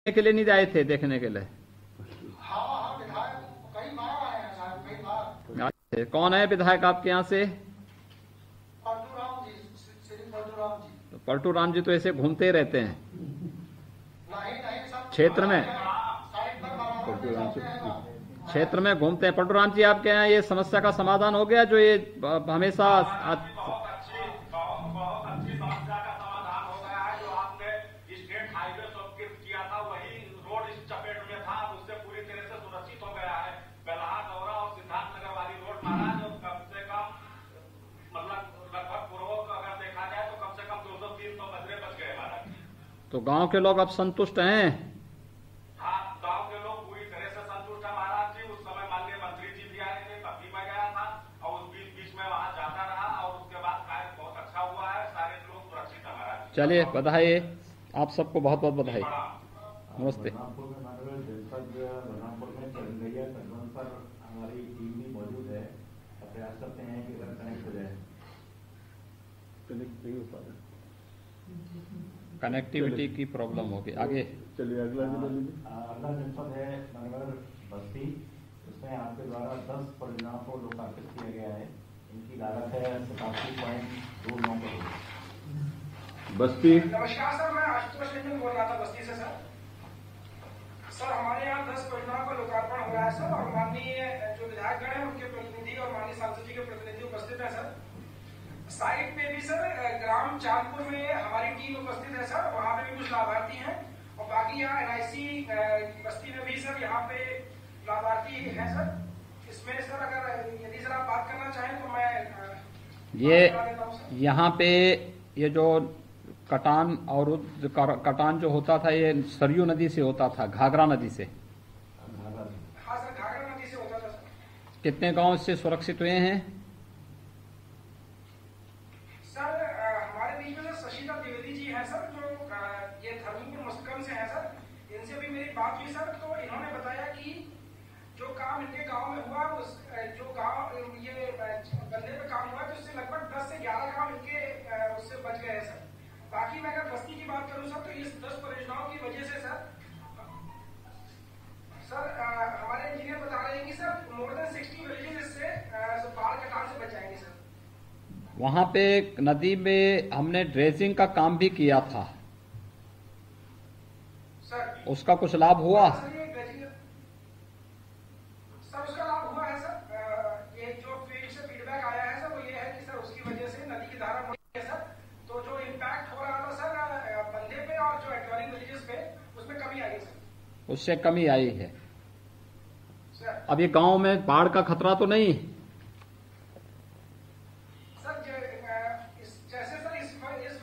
के लिए नहीं आए थे देखने के लिए? हाँ विधायक कई बार आए हैं साहब, कई बार। कौन है विधायक आपके यहाँ से? परशुराम जी, श्री परशुराम जी। तो पलटू राम जी तो ऐसे घूमते ही रहते हैं नहीं सब क्षेत्र में, साइड पर बराबर जाते हैं ना। क्षेत्र में घूमते हैं। पलटू राम जी आपके यहाँ ये समस्या का समाधान हो गया जो ये हमेशा बहुत अच्छी समस्या का समाधान हो गया है। जो आपने स्टेट हाईवे स्वीकृत किया था वही रोड इस चपेट में था, अब उससे पूरी तरह से सुरक्षित हो गया है। बेलहा गौरा और सिद्धार्थनगर वाली रोड महाराज कम से कम मतलब लगभग पूर्वक अगर देखा जाए तो कम से कम 200-300 बजरे बच गए महाराज। तो गांव के लोग अब संतुष्ट हैं? हाँ, गांव के लोग पूरी तरह से संतुष्ट है महाराज जी। उस समय माननीय मंत्री जी भी आए थे, तब भी मैं गया था और उस बीच में वहाँ जाता रहा और उसके बाद कार्य बहुत अच्छा हुआ है, सारे लोग सुरक्षित है महाराज। चलिए बधाई, आप सबको बहुत बहुत बधाई। नमस्ते। बलरामपुर में माननीय जनपद बलरामपुर में चरंगैया तटबंध पर हमारी टीम भी मौजूद है। प्रयास करते हैं कि अगर कनेक्ट हो जाए। कनेक्ट नहीं हो पा रहा, कनेक्टिविटी की प्रॉब्लम होगी। आगे चलिए अगला जिला लीजिए। अगला जनपद है नगर बस्ती। उसमें आपके द्वारा 10 परियोजनाओं को लोकार्पित किया गया है। इनकी लागत है 87.29 करोड़। बस्ती। नमस्कार सर, मैं आशुतोष रंजन बोल रहा था बस्ती से सर। सर हमारे यहाँ 10 परियोजनाओं का लोकार्पण हो रहा है सर, और माननीय जो विधायकगण है उनके प्रतिनिधि और माननीय सांसद जी के प्रतिनिधि उपस्थित है सर। साइट पे भी सर ग्राम चांदपुर में हमारी टीम उपस्थित है सर, वहाँ पे भी कुछ लाभार्थी हैं, और बाकी यहाँ NIC बस्ती में भी सर यहाँ पे लाभार्थी हैं सर। इसमें सर अगर यदि सर आप बात करना चाहें तो मैं ये यहाँ पे ये जो कटान और कटान जो होता था ये सरयू नदी से होता था, घाघरा नदी से। हाँ सर, घाघरा नदी से होता था सर। कितने गांव इससे सुरक्षित हुए हैं? सर हमारे बीच में शशिता द्विवेदी जी हैं सर, जो ये धर्मपुर मुस्कम से हैं सर। इनसे भी मेरी बात हुई सर, तो इन्होंने बताया कि जो काम इनके गांव में हुआ, उस जो गांव ये बंदे पे काम हुआ, तो उससे लगभग 10 से 11 गांव इनके उससे बच गए हैं सर। बाकी मैं अगर बस्ती की बात करूं सर, तो इस 10 परियोजनाओं की वजह से सर हमारे इंजीनियर बता रहे हैं कि सर मोर देन 60 विलेजेस इससे बाढ़ कटान से बच जाएंगे सर। वहां पे नदी में हमने ड्रेजिंग का काम भी किया था सर, उसका कुछ लाभ हुआ? सर उसका लाभ हुआ है सर। ये जो फील्ड से फीडबैक आया है सर, वो ये है कि सर उसकी वजह से नदी की धारा बढ़ी है सर। तो जो इम्पैक्ट हो रहा था सर बंदे पे और जो एडजॉइनिंग विलेजेस पे, उसमें कमी आई है सर। उससे कमी आई है। सर अब ये गांव में बाढ़ का खतरा तो नहीं? जैसे सर इस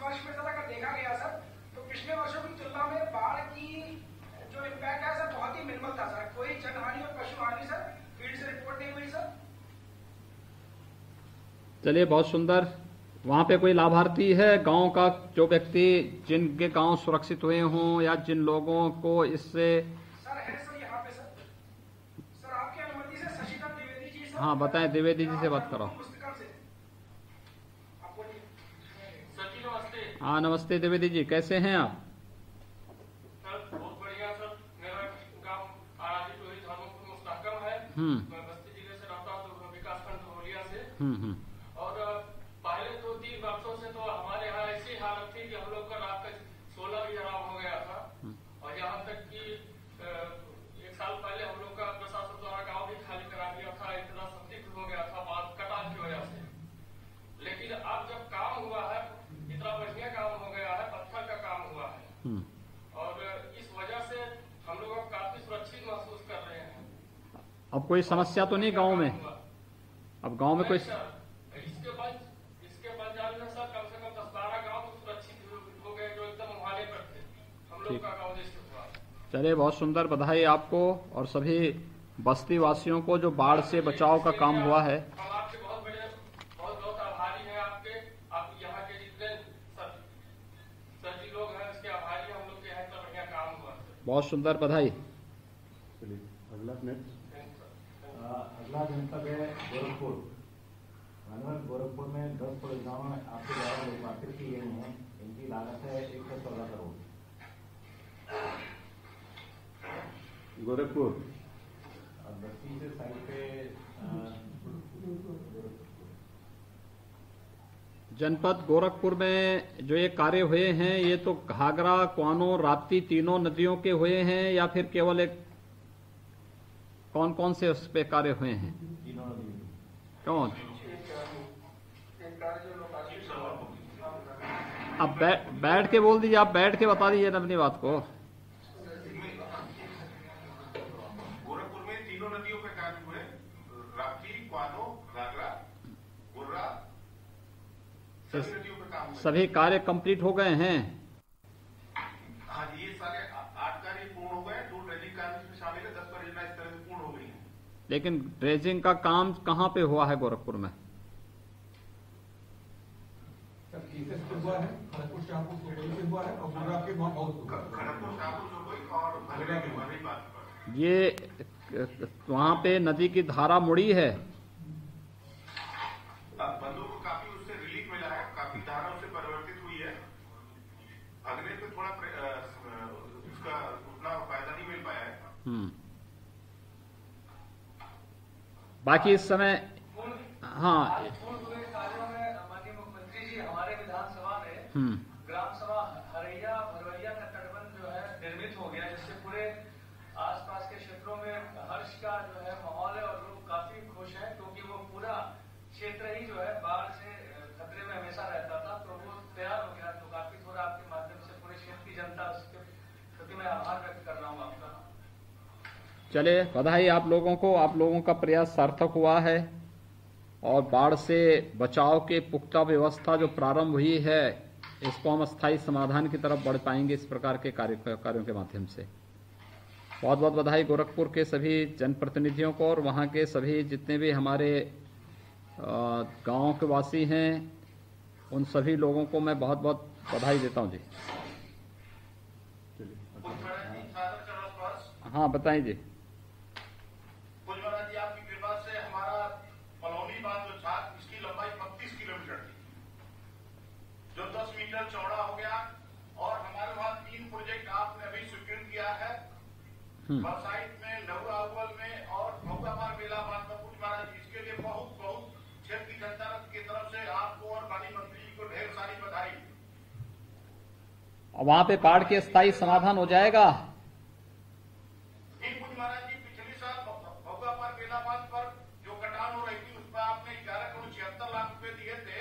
वर्ष में सर अगर देखा गया सर, तो पिछले वर्षों की तुलना में बाढ़ की जो इम्पैक्ट है सर बहुत ही मिनिमल था सर। कोई जनहानि और पशु हानि सर फील्ड से रिपोर्ट नहीं हुई सर। चलिए बहुत सुंदर। वहां पे कोई लाभार्थी है गांव का, जो व्यक्ति जिनके गांव सुरक्षित हुए हों या जिन लोगों को इससे? सर है सर यहाँ पे सर आपकी अनुमति से शशिता द्विवेदी जी सर। हाँ बताएं, द्विवेदी जी से बात करो। हाँ नमस्ते द्विवेदी जी, कैसे हैं आप? सर बहुत बढ़िया सर। मेरा गांव आराजी टोही धर्मपुर मुस्ताकम है। मैं बस्ती जिले से रहता हूँ, विकास खंड धोलिया से। और पहले 2-3 वर्षों से तो हमारे यहाँ ऐसी हालत थी कि हम लोग का रात का 16 भी हराम हो गया था। और यहाँ तक कि 1 साल पहले हम लोग का प्रशासन द्वारा गाँव भी खाली करा दिया था, इतना संदिग्ध हो गया था बाढ़ कटान की वजह से। लेकिन अब जब काम हुआ है, इतना बढ़िया काम हो गया है, पत्थर का काम हुआ है, और इस वजह से हम लोग अब काफी सुरक्षित महसूस कर रहे हैं। अब कोई समस्या तो नहीं गांव में? अब गांव में कोई इसके बन जाने में सर कम से कम 10-12 गाँव तो सुरक्षित हो गए जो एकदम मुहाने पर थे। हम लोग का गाँव जैसे हुआ। चलिए बहुत सुंदर, बधाई आपको और सभी बस्ती वासियों को जो बाढ़ से बचाव का काम हुआ है। हम आपके बहुत आभारी हैं। आप यहाँ के जितने सभी लोग हैं उसके आभारी। हम लोग के यहाँ इतना बढ़िया काम हुआ। बहुत सुंदर, बधाई। चलिए अगला नेक्स्ट। अगला जनपद है गोरखपुर। गोरखपुर में 10 परियोजनाएं आपके द्वारा लोकार्पित की गई हैं। इनकी लागत है 114 करोड़। गोरखपुर बस्ती से साइड पे जनपद गोरखपुर में जो ये कार्य हुए हैं ये तो घाघरा, क्वानो, राप्ती तीनों नदियों के हुए हैं या फिर केवल एक कौन कौन से उस पे कार्य हुए हैं? तीनों नदी कौन? अब बैठ के बोल दीजिए, आप बैठ के बता दीजिए ना अपनी बात को। गोरखपुर में तीनों नदियों पे कार्य हुए, राप्ती, क्वानो, घाघरा, गुर्रा, सभी नदियों पे काम हुए। सभी कार्य कंप्लीट हो गए हैं? हाँ जी, ये सारे 8 कार्य पूर्ण हो गए, 2 ड्रेजिंग कार्य इसमें शामिल है, 10 परियोजना इस तरह से पूर्ण हो गई है। लेकिन ड्रेजिंग का काम कहाँ पे हुआ है गोरखपुर में? हुआ है खड़गपुर, शाहपुर, सुपौल से हुआ है और गुर्रा के वहाँ बहुत खड़गपुर, शाहपुर, सुपौल और भगरा की हमारी बात पर ये वहाँ पे नदी की धारा मुड़ी है? बंदों को काफी उससे रिलीफ मिला है, काफी धारा उससे परिवर्तित हुई है। अगले पे थोड़ा उसका उतना फायदा नहीं मिल पाया है। बाकी इस समय हाँ ग्राम सभा हरैया भरवैया का तटबंध जो है निर्मित हो गया, जिससे पूरे आसपास के क्षेत्रों में हर्ष का जो है माहौल है और लोग काफी खुश हैं, क्योंकि वो पूरा क्षेत्र ही जो है बाढ़ से खतरे में हमेशा रहता था, तो वो तैयार हो गया। तो काफी थोड़ा आपके माध्यम से पूरे क्षेत्र की जनता उसके प्रति मैं आभार व्यक्त कर रहा हूँ आपका। चले, बधाई आप लोगों को, आप लोगों का प्रयास सार्थक हुआ है और बाढ़ से बचाव के पुख्ता व्यवस्था जो प्रारंभ हुई है इसको हम स्थायी समाधान की तरफ बढ़ पाएंगे इस प्रकार के कार्यों के माध्यम से। बहुत बहुत बधाई गोरखपुर के सभी जनप्रतिनिधियों को और वहाँ के सभी जितने भी हमारे गांव के वासी हैं उन सभी लोगों को मैं बहुत बहुत बधाई देता हूँ जी। हाँ बताएं जी। कुछ महाराज जी आपकी कृपा से हमारा पलौनी बांध जो था इसकी लंबाई 32 किलोमीटर थी, जो 10 मीटर चौड़ा हो गया और हमारे वहाँ 3 प्रोजेक्ट आपने अभी स्वीकृत किया है, बरसाइत में, नहुआ अव्वल में और भोगापार बेला बांध में। कुछ महाराज इसके लिए बहुत बहुत क्षेत्र की जनता की तरफ से आपको और माननीय मंत्री जी को ढेर सारी बधाई। वहाँ पे बाढ़ के स्थायी समाधान हो जाएगा? महाराज जी पिछले साल भोगापार बेला बांध पर जो कटान हो रही थी उस पर आपने 11,76 लाख रुपए दिए थे,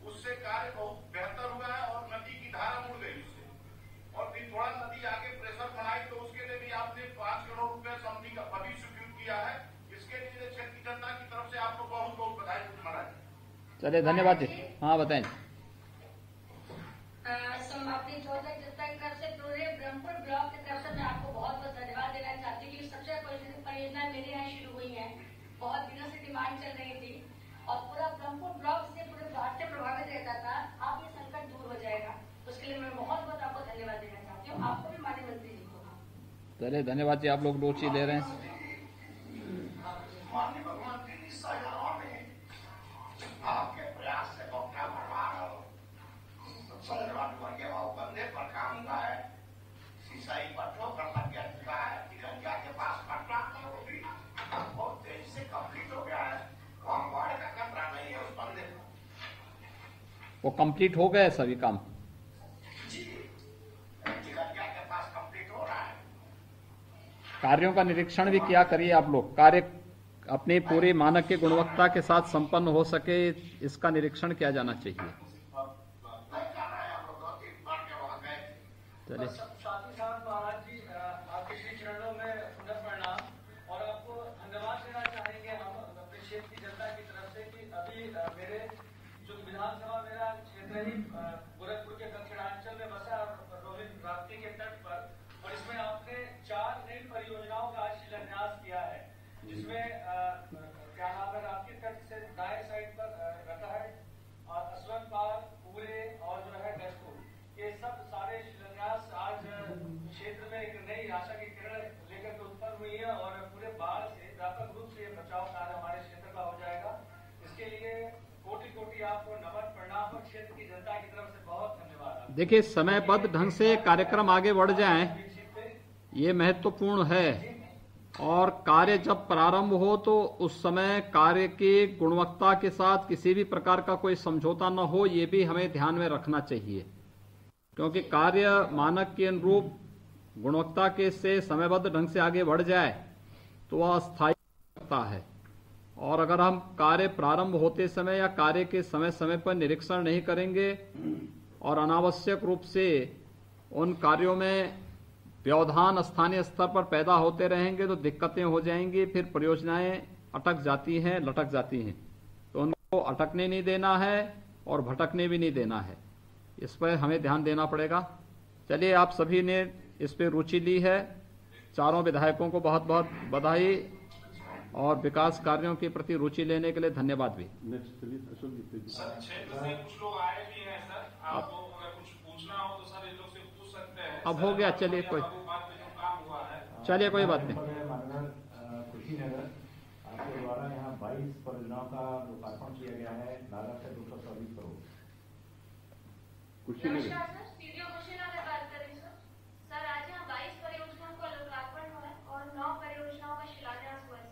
उससे कार्य बहुत बेहतर हुआ है और नदी की धारा मुड़ गई उससे, और फिर थोड़ा नदी आगे प्रेशर बढ़ाई तो उसके लिए भी आपने 5 करोड़ रुपए समझी का अभी स्वीकृत किया है। इसके लिए क्षेत्र की जनता की तरफ से आपको बहुत बहुत बधाई महाराज। चलिए धन्यवाद जी। हाँ बताएं। समाप्ति चौधरी कर से पूरे ब्रह्मपुर ब्लॉक की तरफ से मैं आपको बहुत बहुत धन्यवाद देना चाहती हूँ। सबसे परियोजना मेरे यहाँ शुरू हुई है, बहुत दिनों से डिमांड चल रही थी और पूरा ब्रह्मपुर ब्लॉक से पूरे बाढ़ से प्रभावित रहता था। आप ये संकट दूर हो जाएगा, उसके लिए मैं बहुत बहुत आपको धन्यवाद देना चाहती हूँ, आपको भी माननीय मंत्री जी को। चलिए धन्यवाद जी, आप लोग रुचि ले रहे हैं। माननीय मुख्यमंत्री जी सहयोगों में आपके प्रयास से डॉक्टर भरवार और बंदे पर काम हुआ है, सिंचाई पट्टों पर लग चुका है, तिरंगा के पास पटना भी बहुत तेजी से कंप्लीट हो गया है, वहाँ बाढ़ का खतरा नहीं है उस बंदे को। वो कंप्लीट हो गए सभी काम? जी, तिरंगा के पास कंप्लीट हो रहा है। कार्यों का निरीक्षण भी किया करिए आप लोग, कार्य अपने पूरे मानक के गुणवत्ता के साथ संपन्न हो सके इसका निरीक्षण किया जाना चाहिए। चलिए साथ ही साथ महाराज जी आपके श्री चरणों में पुनः प्रणाम और आपको धन्यवाद देना चाहेंगे हम अपने क्षेत्र की जनता की तरफ से कि अभी मेरे जो विधानसभा मेरा क्षेत्र ही गोरखपुर के दक्षिणांचल में बसा रोहित राप्ती के तट पर, और इसमें आपने 4 नई परियोजनाओं का शिलान्यास किया है, जिसमें क्या नाम है राप्ती तट से दाएं साइड पर रटहट और असवन पार पूरे और जो है डस्को, ये सब सारे शिलान्यास आज क्षेत्र में एक नई आशा की किरण लेकर के उत्पन्न हुई है और पूरे बाढ़ से व्यापक रूप से बचाव कार्य हमारे क्षेत्र का हो जाएगा। इसके लिए कोटि कोटि आपको नमन प्रणाम और क्षेत्र की जनता की तरफ से बहुत धन्यवाद। देखिए समयबद्ध ढंग से कार्यक्रम आगे बढ़ जाएं ये महत्वपूर्ण है। और कार्य जब प्रारंभ हो तो उस समय कार्य की गुणवत्ता के साथ किसी भी प्रकार का कोई समझौता न हो, ये भी हमें ध्यान में रखना चाहिए, क्योंकि कार्य मानक के अनुरूप गुणवत्ता के से समयबद्ध ढंग से आगे बढ़ जाए तो वह अस्थायी होता है। और अगर हम कार्य प्रारंभ होते समय या कार्य के समय समय पर निरीक्षण नहीं करेंगे और अनावश्यक रूप से उन कार्यों में व्यवधान स्थानीय स्तर पर पैदा होते रहेंगे तो दिक्कतें हो जाएंगी, फिर परियोजनाएं अटक जाती हैं, लटक जाती हैं। तो उनको अटकने नहीं देना है और भटकने भी नहीं देना है, इस पर हमें ध्यान देना पड़ेगा। चलिए, आप सभी ने इस पे रुचि ली है, चारों विधायकों को बहुत बहुत बधाई और विकास कार्यों के प्रति रुचि लेने के लिए धन्यवाद भी। सर क्षेत्र से कुछ लोग आए भी हैं सर, आपको अगर कुछ पूछना हो तो सर इन लोग से पूछ सकते हैं। अब हो गया, चलिए कोई चलिए कोई बात नहीं। कुशीनगर आपके द्वारा यहाँ 22 परियोजनाओं का लोकार्पण किया गया है, लागत है 224 करोड़। नमस्कार सर, सीडीओ कुशीनगर बात कर रही हूँ। सर आज यहाँ 22 परियोजनाओं का लोकार्पण हुआ है और 9 परियोजनाओं का शिलान्यास हुआ है।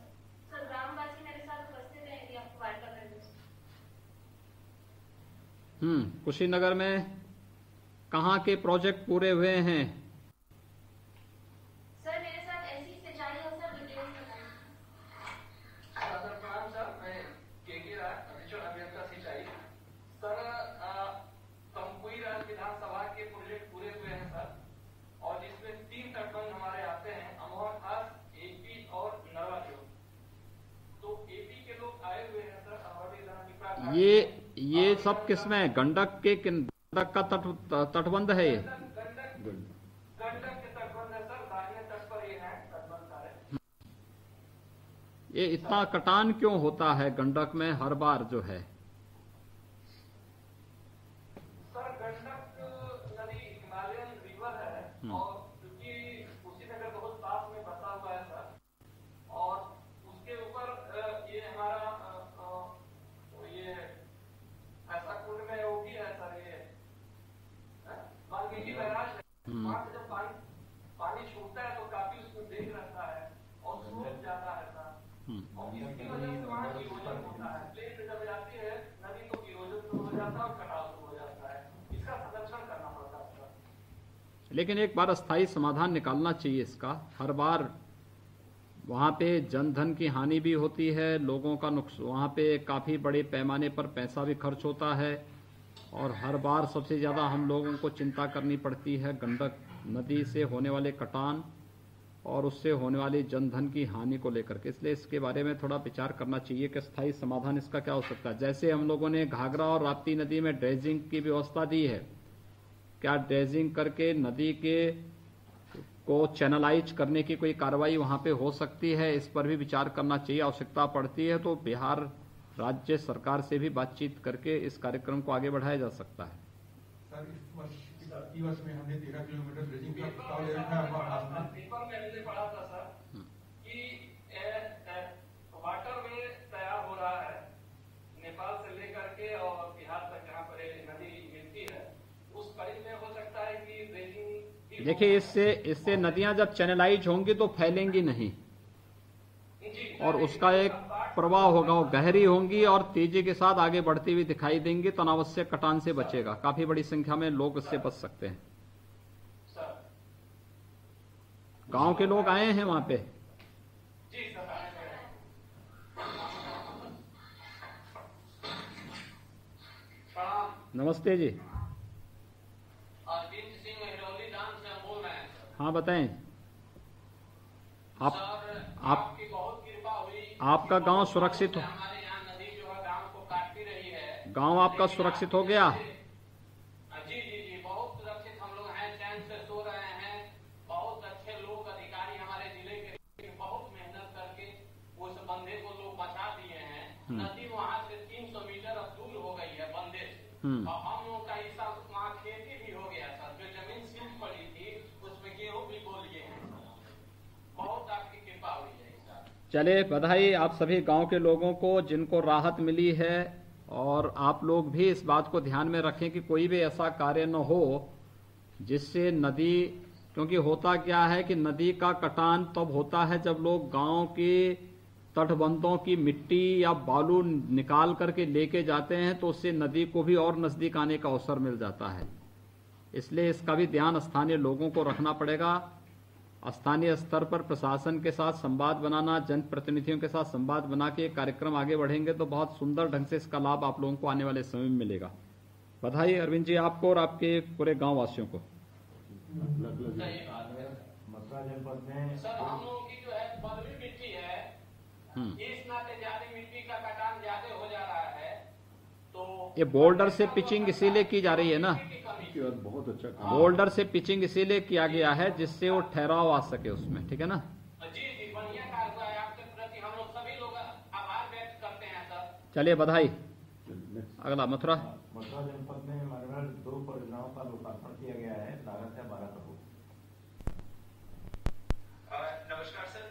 सर ग्रामवासी मेरे साथ उपस्थित हैं, यदि आपको वार्ता करनी है। कुशीनगर में कहाँ के प्रोजेक्ट पूरे हुए हैं? सर मेरे साथ ऐसी सिंचाई है सर, डिटेल्स बताइए। सर प्रणाम सर, मैं के राय, अधीक्षण अभियंता सिंचाई। सर तमकुई राज विधानसभा के प्रोजेक्ट पूरे हुए हैं सर, और जिसमें 3 तटबंध हमारे आते हैं, अमोहर खास, एपी और नरवा जो। तो एपी के लोग आए हुए हैं सर, ये सब किसमें? गंडक के गंडक का तटबंध है ये? गंडक के तटबंध है सर, दाहिने तट पर ये है तटबंध सारे। ये इतना कटान क्यों होता है गंडक में हर बार जो है? सर गंडक नदी हिमालयन रिवर है और क्योंकि कुशीनगर बहुत पास में बसा हुआ है सर, और उसके ऊपर ये हमारा ये ऐसा कुंड में वो भी है सर, ये वाल्मीकि बैराज है। वहाँ से जब पानी छूटता है तो काफी उसमें देख रहता है और सूख जाता है सर, और इसकी वजह से वहाँ इरोजन होता है। प्लेन जब जाती है नदी तो इरोजन हो जाता है और कटाव हो जाता है, इसका संरक्षण करना पड़ता है सर। लेकिन एक बार अस्थायी समाधान निकालना चाहिए इसका। हर बार वहाँ पे जनधन की हानि भी होती है, लोगों का नुकसान, वहाँ पे काफ़ी बड़े पैमाने पर पैसा भी खर्च होता है, और हर बार सबसे ज़्यादा हम लोगों को चिंता करनी पड़ती है गंडक नदी से होने वाले कटान और उससे होने वाली जनधन की हानि को लेकर के। इसलिए इसके बारे में थोड़ा विचार करना चाहिए कि स्थायी समाधान इसका क्या हो सकता है। जैसे हम लोगों ने घाघरा और राप्ती नदी में ड्रेजिंग की व्यवस्था दी है, क्या ड्रेजिंग करके नदी के को चैनलाइज करने की कोई कार्रवाई वहां पे हो सकती है? इस पर भी विचार करना चाहिए। आवश्यकता पड़ती है तो बिहार राज्य सरकार से भी बातचीत करके इस कार्यक्रम को आगे बढ़ाया जा सकता है। सर इस वर्ष में हमने 13 किलोमीटर ड्रेजिंग का प्रस्ताव ले रखा है। पेपर में हमने पढ़ा था सर कि वाटर वे तैयार हो रहा है नेपाल से लेकर के और बिहार तक, जहाँ पर नदी मिलती है उस कड़ी में हो सकता है कि ड्रेजिंग। देखिए, इससे नदियां जब चैनलाइज होंगी तो फैलेंगी नहीं, और उसका एक प्रवाह होगा, वो गहरी होंगी और तेजी के साथ आगे बढ़ती हुई दिखाई देंगी, तो अनावश्यक कटान से बचेगा। काफी बड़ी संख्या में लोग इससे बच सकते हैं। गांव के लोग आए हैं वहां पे। नमस्ते जी। हाँ बताएं। आपका गांव सुरक्षित हो? हमारे यहाँ नदी जो है गांव को काटती रही है। गांव आपका सुरक्षित हो गया? जी जी जी, बहुत सुरक्षित हम लोग हैं, चैन से सो रहे हैं। बहुत अच्छे लोग, अधिकारी हमारे जिले के बहुत मेहनत करके उस बंधे को लोग बचा दिए हैं। नदी वहाँ से 300 मीटर अब दूर हो गई है बंधे से, और हम लोग का हिस्सा वहाँ खेती भी हो गया सर। जो जमीन सिंध पड़ी थी उसमें गेहूँ भी बो लिए हैं। बहुत आपकी कृपा हुई है। चले, बधाई आप सभी गांव के लोगों को जिनको राहत मिली है, और आप लोग भी इस बात को ध्यान में रखें कि कोई भी ऐसा कार्य न हो जिससे नदी क्योंकि होता क्या है कि नदी का कटान तब होता है जब लोग गांव के तटबंधों की मिट्टी या बालू निकाल करके लेके जाते हैं, तो उससे नदी को भी और नजदीक आने का अवसर मिल जाता है। इसलिए इसका भी ध्यान स्थानीय लोगों को रखना पड़ेगा। स्थानीय स्तर पर प्रशासन के साथ संवाद बनाना, जनप्रतिनिधियों के साथ संवाद बना के कार्यक्रम आगे बढ़ेंगे तो बहुत सुंदर ढंग से इसका लाभ आप लोगों को आने वाले समय में मिलेगा। बधाई अरविंद जी आपको और आपके पूरे गांव वासियों को। मथुरा जनपद में सर हम लोगों की जो है बलुई मिट्टी है, इस नाते ज्यादा मिट्टी का कटान ज्यादा हो जा रहा है, तो ये बोल्डर से पिचिंग इसीलिए की जा रही है ना, बहुत अच्छा काम। बोल्डर से पिचिंग इसीलिए किया गया है जिससे वो ठहराव आ सके उसमें, ठीक है ना। जी जी बढ़िया कार्य हुआ है, आपके प्रति हम लोग सभी लोग आभार व्यक्त करते हैं सर। चलिए बधाई। अगला मथुरा जनपद में हमारे 2 परियोजनाओं का लोकार्पण किया गया है, लागत है 12 करोड़। नमस्कार सर,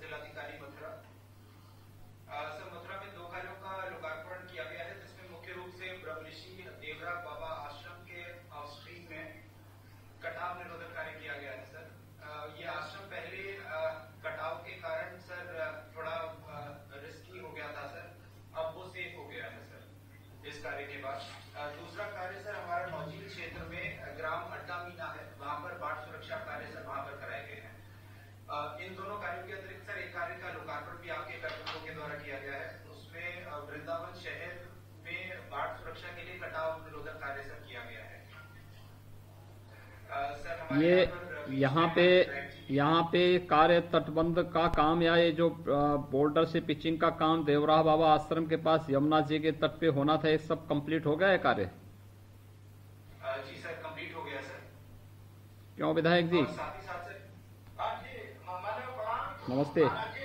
जिलाधिकारी मथुरा। सर मथुरा में 2 कार्यों का लोकार्पण किया गया है, जिसमें मुख्य रूप से ब्रह्मऋषि देवरा बाबा आश्रम के स्ट्रीट में कटाव निरोधक कार्य किया गया है सर। ये आश्रम पहले कटाव के कारण सर थोड़ा रिस्की हो गया था सर, अब वो सेफ हो गया है सर इस कार्य के बाद। दूसरा कार्य सर हमारा नौचील क्षेत्र में ग्राम अड्डा मीना है, वहां पर बाढ़ सुरक्षा कार्य सर वहां पर कराए गए हैं। इन दोनों कार्यों के अतिरिक्त सर एक कार्य का लोकार्पण भी आपके कार्यक्रमों के द्वारा किया गया है, उसमें वृंदावन शहर में बाढ़ सुरक्षा के लिए कटाव निरोधक कार्य सर किया गया है। सर ये यहाँ पे कार्य तटबंध का काम या ये जो बोल्डर से पिचिंग का काम देवराह बाबा आश्रम के पास यमुना जी के तट पे होना था, ये सब कंप्लीट हो गया है कार्य? जी सर कंप्लीट हो गया सर। क्यों विधायक जी? साथ ही साथ सर नमस्ते। महाराज जी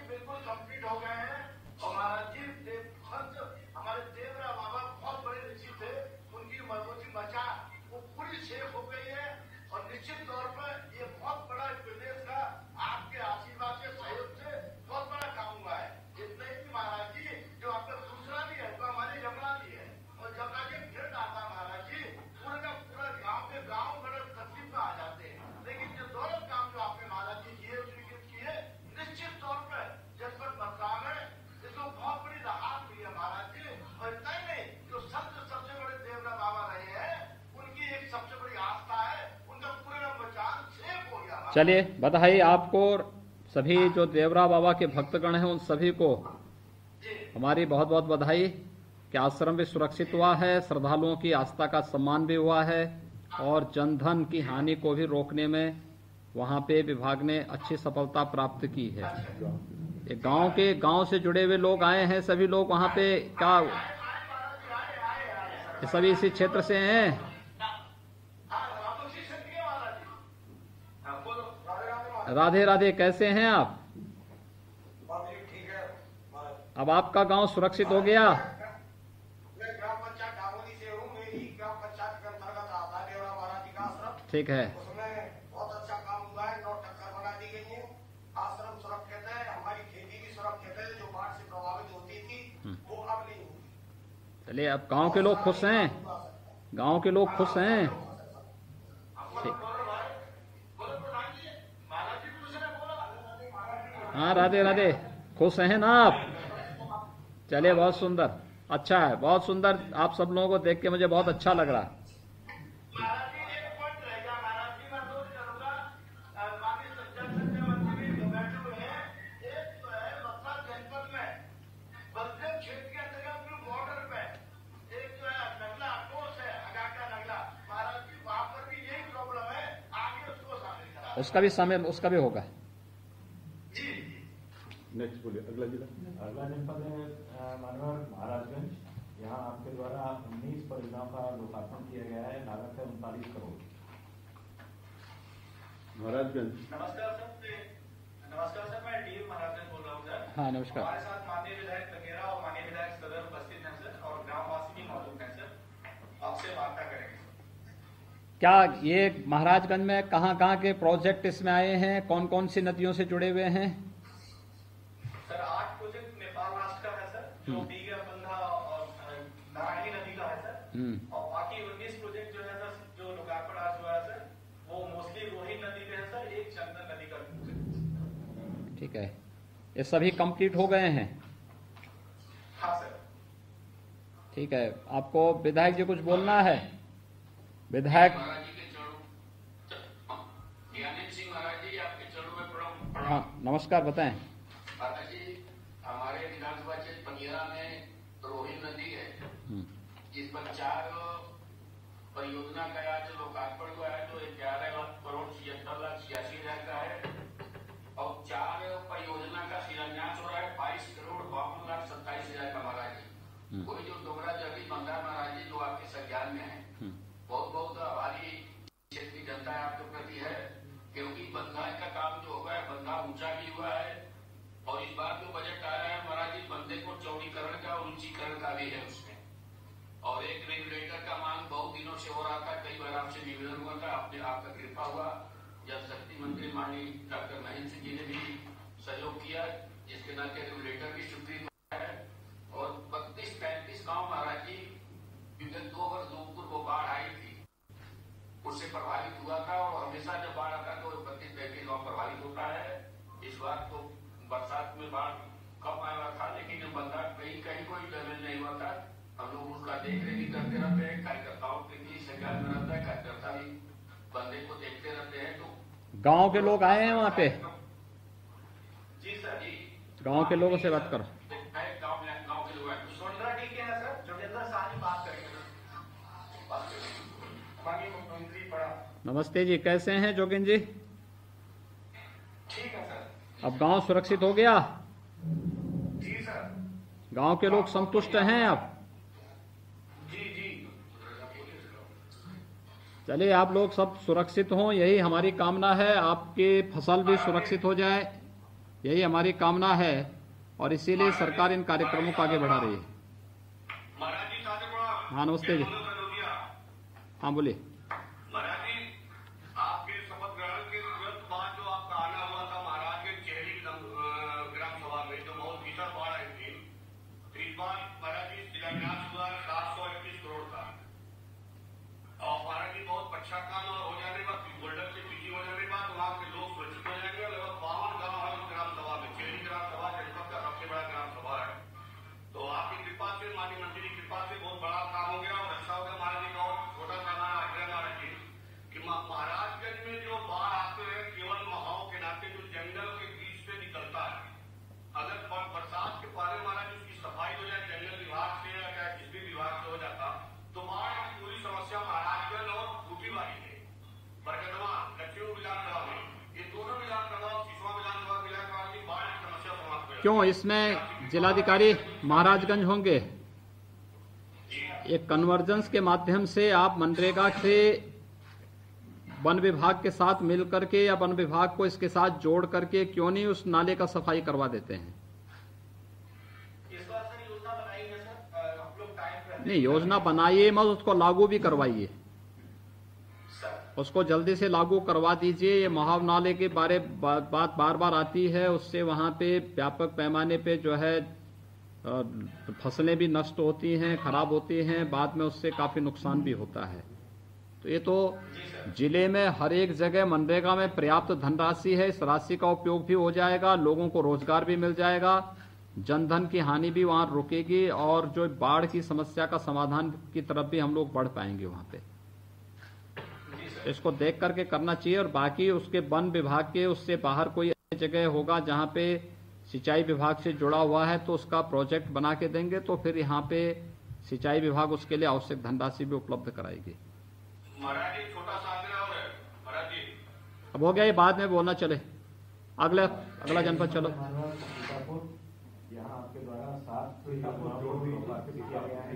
बिल्कुल कंप्लीट हो गए हैं। और महाराज जी हमारे देवरा बाबा बहुत बड़े ऋषि थे, उनकी मरबूती मचा वो पूरी सेफ हो गई है। और निश्चित तौर पर ये बहुत बड़ा प्रदेश का आपके आशीर्वाद से, सहयोग से बहुत बड़ा काम हुआ है। इतना ही महाराज जी जो आपका दूसरा भी है वो हमारी यमुना जी है, और यमुना जी फिर आता महाराज जी पूरे का पूरा गाँव बड़े तकलीफ में आ जाते हैं। लेकिन ये दोनों काम जो आपने महाराज जी किए स्वीकृत किए, निश्चित तौर पर जनपद मथुरा में इसको बहुत बड़ी राहत हुई है महाराज जी। और इतना ही नहीं, जो सबसे बड़े देवरा बाबा रहे हैं उनकी एक सबसे बड़ी आस्था है, उनका पूरा मचान सेफ हो गया। चलिए बधाई आपको और सभी जो देवरा बाबा के भक्तगण हैं उन सभी को हमारी बहुत बहुत बधाई कि आश्रम भी सुरक्षित हुआ है, श्रद्धालुओं की आस्था का सम्मान भी हुआ है और जनधन की हानि को भी रोकने में वहां पे विभाग ने अच्छी सफलता प्राप्त की है। ये गांव से जुड़े हुए लोग आए हैं, सभी लोग वहां पे क्या ये सभी इसी क्षेत्र से हैं। राधे राधे, कैसे हैं आप? अब आपका गांव सुरक्षित हो गया? मैं ग्राम पंचायत डामोली से हूँ, मेरी ग्राम पंचायत के अंतर्गत आता है देवरा महाराज जी का आश्रम। ठीक है, उसमें बहुत अच्छा काम हुआ है, 9 टक्कर बना दी गई है, आश्रम सुरक्षित है, हमारी खेती भी सुरक्षित है, जो बाढ़ से प्रभावित होती थी वो अब नहीं होगी। चलिए अब गांव के लोग खुश हैं, गांव के लोग खुश हैं। हाँ राधे राधे, खुश हैं ना आप? चलिए बहुत सुंदर, अच्छा है, बहुत सुंदर। आप सब लोगों को देख के मुझे बहुत अच्छा लग रहा है। महाराज जी एक पॉइंट रह गया, महाराज जी मैं नोट करूंगा, माननीय संचालक मंत्री जो बैठे हुए हैं, एक तो है मथुरा जनपद में बलदेव क्षेत्र के अंतर्गत बॉर्डर पे एक जो है नगला कोस है, अगाका नगला, महाराज जी वहां पर भी यही प्रॉब्लम है, आगे उसको शामिल करा। उसका भी होगा। नेक्स्ट बोलिए, अगला जिला। अगला जनपद है मनोहर महाराजगंज। यहाँ आपके द्वारा 19 परियोजनाओं का लोकार्पण किया गया है, लागत है 39 करोड़। महाराजगंज। नमस्कार सर, मैं डीएम महाराजगंज बोल रहा हूँ सर। हाँ नमस्कार। हमारे साथ माननीय विधायक तकेरा और माननीय विधायक सदर उपस्थित हैं सर, और ग्रामवासी भी मौजूद हैं सर, आपसे वार्ता करेंगे। क्या ये महाराजगंज में कहाँ के प्रोजेक्ट इसमें आए हैं, कौन कौन सी नदियों से जुड़े हुए हैं? सर 8 प्रोजेक्ट नेपाल राष्ट्र का है सर, जो बीगर बंधा और नारायणी नदी का है सर, और बाकी 19 प्रोजेक्ट जो है सर, जो लोकार्पण आज हुआ है सर, ठीक है, ये सभी कंप्लीट हो गए हैं? हाँ सर। ठीक है, आपको विधायक जी कुछ बोलना है? विधायक हाँ, नमस्कार, बताएं। महाराज जी, हमारे विधानसभा क्षेत्र पंगिरा में रोहिणी नदी है, जिस पर 4 परियोजना का आज लोकार्पण हुआ है, जो 11,76,86,00,000 का है, और 4 परियोजना का शिलान्यास हो रहा है 22,52,27,000 का। महाराज जी, कोई जो डोगरा जगह बंदा महाराज जी, जो आपके संज्ञान में है, बहुत बहुत आभारी क्षेत्र की जनता आपके प्रति है, क्योंकि बंधा का काम जो होगा है, बंधा ऊंचा भी हुआ है, और इस बार जो बजट आया है महाराज जी, बंदे को चौड़ीकरण का और ऊंचीकरण का भी है उसमें, और एक रेगुलेटर का मांग बहुत दिनों से हो रहा था, कई बार आपसे निवेदन हुआ था, आपका कृपा हुआ, जल शक्ति मंत्री माननीय डॉक्टर महेंद्र सिंह जी ने भी सहयोग किया, जिसके नाते रेगुलेटर भी स्वीकृत है, और 32-35 गाँव महाराज जी विगत 2 वर्ष जोधपुर को बाढ़ आई थी, उससे प्रभावित हुआ था, और हमेशा जब बाढ़ आता है तो 32-35 गाँव प्रभावित होता है। इस बार तो बरसात में बाढ़ कम आया था, लेकिन बंदा कहीं कोई डैमेज नहीं हुआ था। हम लोग उसका देख रेख भी करते रहते हैं, कार्यकर्ताओं के भी संज्ञान में रहता है, कार्यकर्ता भी बंदे को देखते रहते हैं। तो गांव के लोग आए हैं वहाँ पे? जी सर जी, गांव के लोगों से बात करो। गाँव के लोग आए, सोनरा डी के हैं सर, जोगेंद्र साहनी बात करेंगे। माननीय मुख्यमंत्री पड़ा। नमस्ते जी, कैसे हैं जोगिंदर जी? ठीक है सर। अब गांव सुरक्षित हो गया? जी सर। गांव के लोग संतुष्ट हैं अब? जी जी। चलिए, आप लोग सब सुरक्षित हों, यही हमारी कामना है, आपकी फसल भी सुरक्षित हो जाए, यही हमारी कामना है, और इसीलिए सरकार इन कार्यक्रमों को आगे बढ़ा रही है। हाँ, नमस्ते जी। हाँ, बोलिए। महाराज जी, आपके शपथ ग्रहण के तुरंत बाद जो आपका आना हुआ था महाराज के चेहरी ग्राम सभा में, जो बहुत भीषण बाढ़ आई थी, तो इस बार महाराज जी शिलान्यास हुआ 731 करोड़ का, और महाराज जी बहुत अच्छा काम हो जाने के बाद, गोल्डन से पीछे हो जाने के बाद वहाँ के लोग सुरक्षित हो जाएंगे। लगभग 52 गाँव है उस ग्राम सभा में, चेहरी ग्राम सभा जनपद का सबसे बड़ा ग्राम सभा है। तो आपकी कृपा से, माननीय मंत्री की कृपा से बहुत बड़ा काम हो गया, और अच्छा हो गया। महाराज जी का और छोटा सा महाराज जी कि महाराजगंज में जो बाढ़ आते हैं, केवल महाओं के नाते जो जंगल के बीच से निकलता है, अगर बरसात के पहले महाराज उसकी सफाई हो जाए जंगल विभाग से या चाहे जिस भी विभाग से हो जाता, तो बाढ़ की पूरी समस्या महाराजगंज और बूटीबारी में, बरगदवा दक्षिण विधानसभा में, ये दोनों विधानसभा, सिसवा विधानसभा की बाढ़ की समस्या समाप्त हो जाती। क्यों, इसमें जिलाधिकारी महाराजगंज होंगे? एक कन्वर्जेंस के माध्यम से आप मनरेगा से वन विभाग के साथ मिल करके या वन विभाग को इसके साथ जोड़ करके क्यों नहीं उस नाले का सफाई करवा देते हैं? इस बार सर योजना बनाई है सर, आप लोग टाइम नहीं, योजना बनाइए मत, उसको लागू भी करवाइए, उसको जल्दी से लागू करवा दीजिए। ये महाव नाले के बारे बात बार बार आती है, उससे वहां पे व्यापक पैमाने पे जो है फसलें भी नष्ट होती हैं, खराब होती हैं, बाद में उससे काफी नुकसान भी होता है। तो ये तो जिले में हर एक जगह मनरेगा में पर्याप्त धनराशि है, इस राशि का उपयोग भी हो जाएगा, लोगों को रोजगार भी मिल जाएगा, जनधन की हानि भी वहां रुकेगी, और जो बाढ़ की समस्या का समाधान की तरफ भी हम लोग बढ़ पाएंगे वहां पे। इसको देख करके करना चाहिए, और बाकी उसके वन विभाग के उससे बाहर कोई जगह होगा जहां पे सिंचाई विभाग से जुड़ा हुआ है, तो उसका प्रोजेक्ट बना के देंगे, तो फिर यहाँ पे सिंचाई विभाग उसके लिए आवश्यक धनराशि भी उपलब्ध कराएगी। महाराज जी छोटा सा आग्रह और है महाराज जी। अब हो गया, ये बाद में बोलना, चले अगला जनपद चलो। यहाँ आपके द्वारा 7 किया गया है।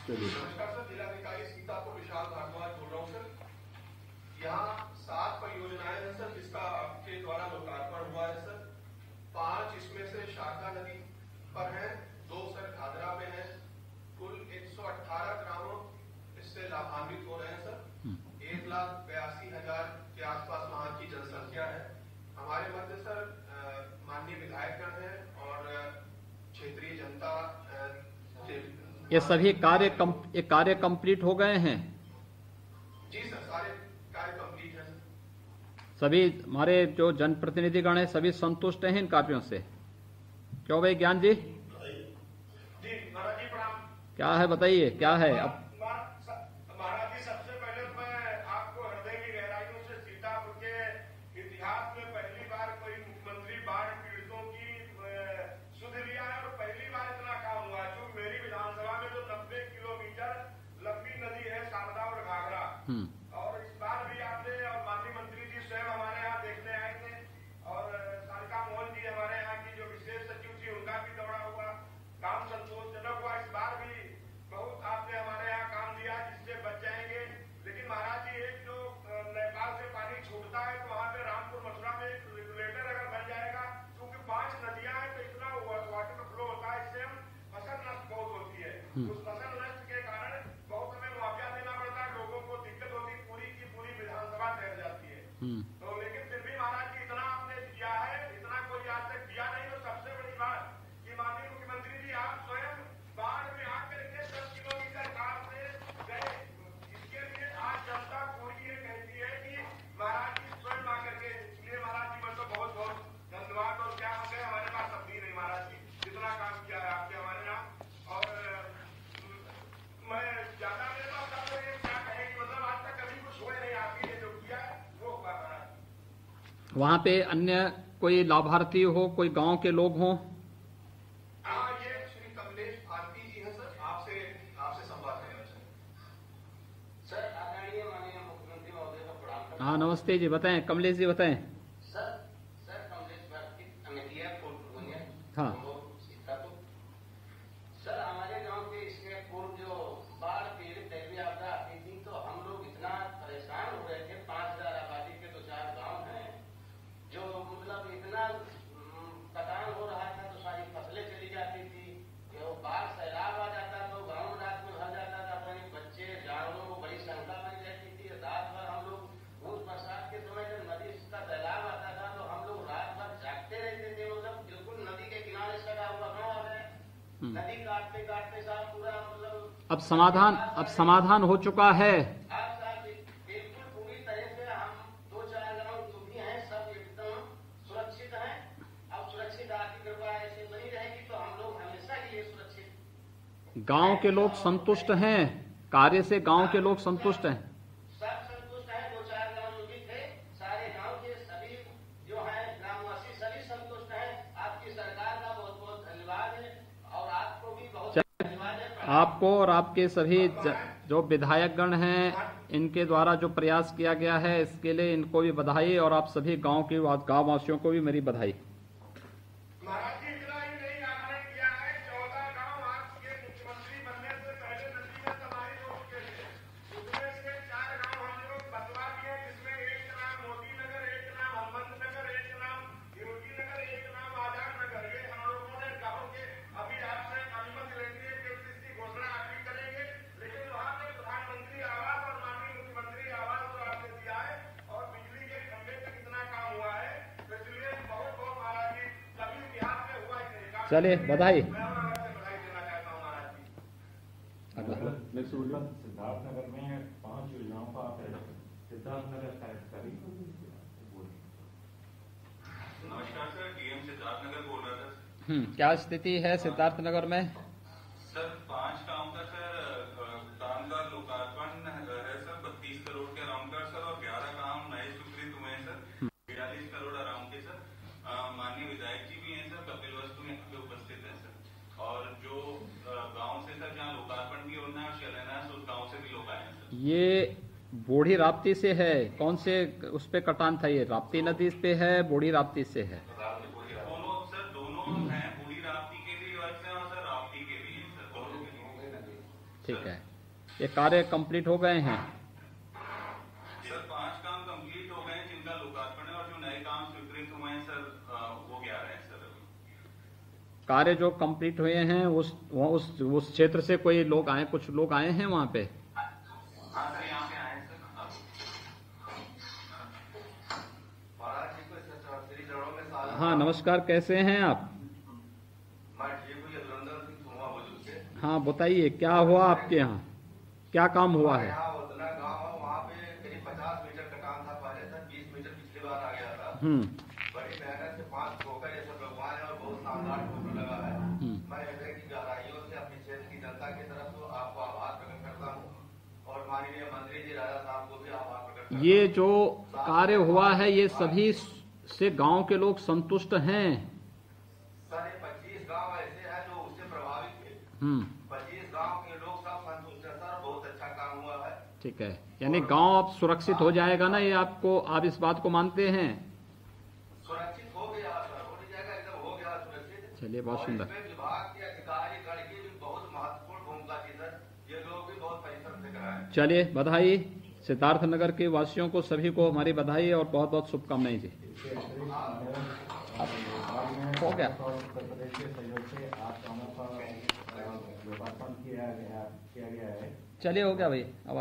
नमस्कार सर, जिलाधिकारी सीतापुर विशाल भारद्वाज बोल रहा हूँ सर। यहाँ 7 परियोजनाएं हैं सर, जिसका आपके द्वारा लोकार्पण हुआ है सर। 5 इसमें से शाखा नदी पर है, 2 सर घाघरा में है। कुल 118 ग्रामों इससे लाभान्वित हो रहे हैं सर। 1,82,000 के आसपास वहाँ की जनसंख्या है। हमारे मध्य सर माननीय विधायकगण हैं और क्षेत्रीय जनता। ये सभी कार्य कंप्लीट हो गए हैं? जी सर, सारे कार्य कंप्लीट हैं सर। सभी हमारे जो जनप्रतिनिधिगण हैं सभी संतुष्ट हैं इन कार्यों से? क्यों भाई ज्ञान जी? जी महाराज जी प्रणाम। क्या है बताइए, क्या है अब? महाराज जी सबसे पहले तो मैं आपको हृदय की गहराइयों से सीतापुर के इतिहास में पहली बार कोई मुख्यमंत्री बाढ़ पीड़ितों की सुध लिया है और पहली बार इतना काम हुआ है। जो मेरी विधानसभा में जो 90 किलोमीटर लंबी नदी है शारदा और घाघरा, और इस बार भी आपने और माननीय मंत्री जी स्वयं हमारे यहाँ देखने आए थे और सारिका मोहन जी हमारे यहाँ की जो विशेष सचिव थी उनका भी दौरा हुआ, काम संतोषजनक हुआ। इस बार भी बहुत आपने हमारे यहाँ काम दिया जिससे बच जाएंगे। लेकिन महाराज जी एक जो नेपाल से पानी छूटता है तो वहाँ पे रामपुर मथुरा में एक रेगुलेटर अगर बन जाएगा, क्योंकि 5 नदियां हैं तो इतना वाटर फ्लो होता है, इससे हम फसल नष्ट बहुत होती है। उस फसल नष्ट के कारण बहुत हमें मुआवजा देना पड़ता है, लोगों को दिक्कत होती है, पूरी की पूरी विधानसभा ठहर जाती है। तो लेकिन फिर भी महाराज जी इतना आपने दिया है, इतना कोई आज तक दिया नहीं। तो सबसे बड़ी बात कि माननीय मुख्यमंत्री जी आप स्वयं बाढ़ में आकर के 10 किलोमीटर कार से गए, इसके लिए आज जनता पूरी ये कहती है कि महाराज जी स्वयं आकर के, इसलिए महाराज जी मैं तो बहुत बहुत धन्यवाद। और क्या हम कहें, हमारे पास शब्द ही नहीं महाराज जी, जितना काम किया है आपके हमारे यहाँ। और मैं ज्यादा मेरे पास शब्द नहीं, क्या कहें कि मतलब आज तक कभी कुछ हुआ नहीं, आपके लिए जो किया है वो हुआ महाराज। वहाँ पे अन्य कोई लाभार्थी हो, कोई गांव के लोग हों? हाँ, ये श्री कमलेश भारती जी हैं सर, आपसे संवाद करना चाहिए। सर आदरणीय माननीय मुख्यमंत्री महोदय का प्रणाम। हाँ नमस्ते जी, बताएं कमलेश जी बताएं। सर कमलेश भारती अमेठिया पूर्व हाँ सीतापुर। सर हमारे गांव के इसके पूर्व जो बाढ़ पीड़ित दैवीय आपदा आती थी तो हम लोग इतना परेशान हो रहे थे। 5000 आबादी के 2-4 गांव हैं जो मतलब इतना कटान हो रहा था तो सारी फसलें चली जाती थी। वो बाढ़ सैलाब आ जाता तो गाँव रात में भर जाता था, अपने बच्चे जानवरों को बड़ी शंका बनी रहती थी। रात भर हम लोग भूत बरसात के समय जब नदी का सैलाब आता था तो हम लोग रात भर जागते रहते थे। मतलब बिल्कुल नदी के किनारे सटा हुआ गाँव है, नदी काटते काटते साहब पूरा मतलब अब समाधान हो चुका है। बिल्कुल पूरी तरह से हम 2-4 गाँव जो भी हैं सब एकदम सुरक्षित हैं। अब सुरक्षित आपकी कृपा ऐसे बनी रहेगी तो हम लोग हमेशा के लिए सुरक्षित। गांव के लोग संतुष्ट हैं, कार्य से गांव के लोग संतुष्ट हैं। सब संतुष्ट हैं। 2-4 गाँव जो भी थे सारे गाँव के सभी जो हैं ग्रामवासी सभी संतुष्ट हैं। आपकी सरकार का बहुत बहुत धन्यवाद है और आपको भी बहुत धन्यवाद है। आपको और आपके सभी जो विधायकगण हैं इनके द्वारा जो प्रयास किया गया है इसके लिए इनको भी बधाई और आप सभी गांव वासियों को भी मेरी बधाई। महाराज जी इतना ही नहीं आपने किया है, 14 गांव आपके मुख्यमंत्री बनने से पहले नदी में समाहित हो चुके थे। उसमें से 4 गांव हम लोग बतवा दिए, जिसमें एक का नाम मोदी नगर, एक का नाम हनुमंत नगर, एक का नाम योगी नगर, एक का नाम आजाद नगर। ये हम लोगों ने गाँव के अभी आपसे अनुमति लेंगे कि इसकी घोषणा आप भी करेंगे। लेकिन वहाँ पे प्रधानमंत्री आवास और माननीय मुख्यमंत्री आवास जो आपने दिया है और बिजली के खंभे तक इतना काम हुआ है, तो इसलिए बहुत बहुत महाराज जी कभी इतिहास में हुआ ही नहीं। चलिए बधाई। मैं और आपसे बधाई देना चाहता हूँ महाराज जी। Next video. सिद्धार्थनगर में 5 योजनाओं का सिद्धार्थनगर कार्यकारी। नमस्कार सर, डीएम सिद्धार्थनगर बोल रहा था। क्या स्थिति है सिद्धार्थनगर में? सर 5 काम का सर काम का लोकार्पण है सर 32 करोड़ के अराउंड का सर, और 11 काम नए स्वीकृत हुए हैं सर 42 करोड़ अराउंड के सर। माननीय विधायक जी भी हैं सर, कपिल वस्तु यहाँ पे उपस्थित है सर। और जो गाँव से सर जहाँ लोकार्पण की योजना है शिलान्यास उस गाँव से भी लोग आए हैं सर। ये बूढ़ी राप्ती से है, कौन से उस पे कटान था? ये राप्ती नदी पे है, बूढ़ी राप्ती से है? दोनों सर, दोनों हैं, बूढ़ी राप्ती के भी वर्ष है और सर राप्ती के भी हैं सर, दोनों के लिए। ठीक है, ये कार्य कंप्लीट हो गए हैं? सर 5 काम कंप्लीट हो गए हैं जिनका लोकार्पण है, और जो नए काम स्वीकृत हुए हैं सर वो 11 हैं सर। कार्य जो कंप्लीट हुए हैं उस क्षेत्र से कोई लोग आए, कुछ लोग आए हैं वहाँ पे? हाँ सर, यहाँ पे आए हैं सर। महाराज जी को श्री चरणों में साल। हाँ नमस्कार, कैसे हैं आप? मैं ठीक हूँ, यदुरंदर सिंह सुनवा बुजुर्ग से। हाँ बताइए, क्या हुआ आपके यहाँ, क्या काम हुआ है? यहाँ उतना गाँव है, वहाँ पे करीब 50 मीटर का काम था पहले सर, 20 मीटर पिछली बार आ गया था। बड़ी मेहनत से 5 ठोकर ये सब लगवाए हैं और बहुत शानदार ठोकर लगा है। मैं हृदय की गहराइयों से अपने क्षेत्र की जनता की तरफ तो आपको आभार प्रकट करता हूँ और माननीय मंत्री जी राजा साहब को भी आभार प्रकट करता हूँ। ये जो कार्य हुआ है ये सभी से गांव के लोग संतुष्ट हैं। सर ये 25 गांव ऐसे हैं जो उससे प्रभावित थे। 25 गांव के लोग सब संतुष्ट है सर, बहुत अच्छा काम हुआ है। ठीक है, यानी गांव अब सुरक्षित हो जाएगा ना, ये आप इस बात को मानते हैं? सुरक्षित हो गया सर, हो नहीं जाएगा, एकदम हो गया सुरक्षित। चलिए, बहुत सुंदर। विभाग के अधिकारी गण की भी बहुत महत्वपूर्ण भूमिका थी सर, ये लोग भी बहुत परिश्रम से कराए। चलिए, बधाई सिद्धार्थनगर के वासियों को, सभी को हमारी बधाई और बहुत बहुत शुभकामनाएं जी। हो गया। उत्तर प्रदेश के सहयोग से आज कामों का लोकार्पण किया गया है। चलिए, हो गया भाई, अब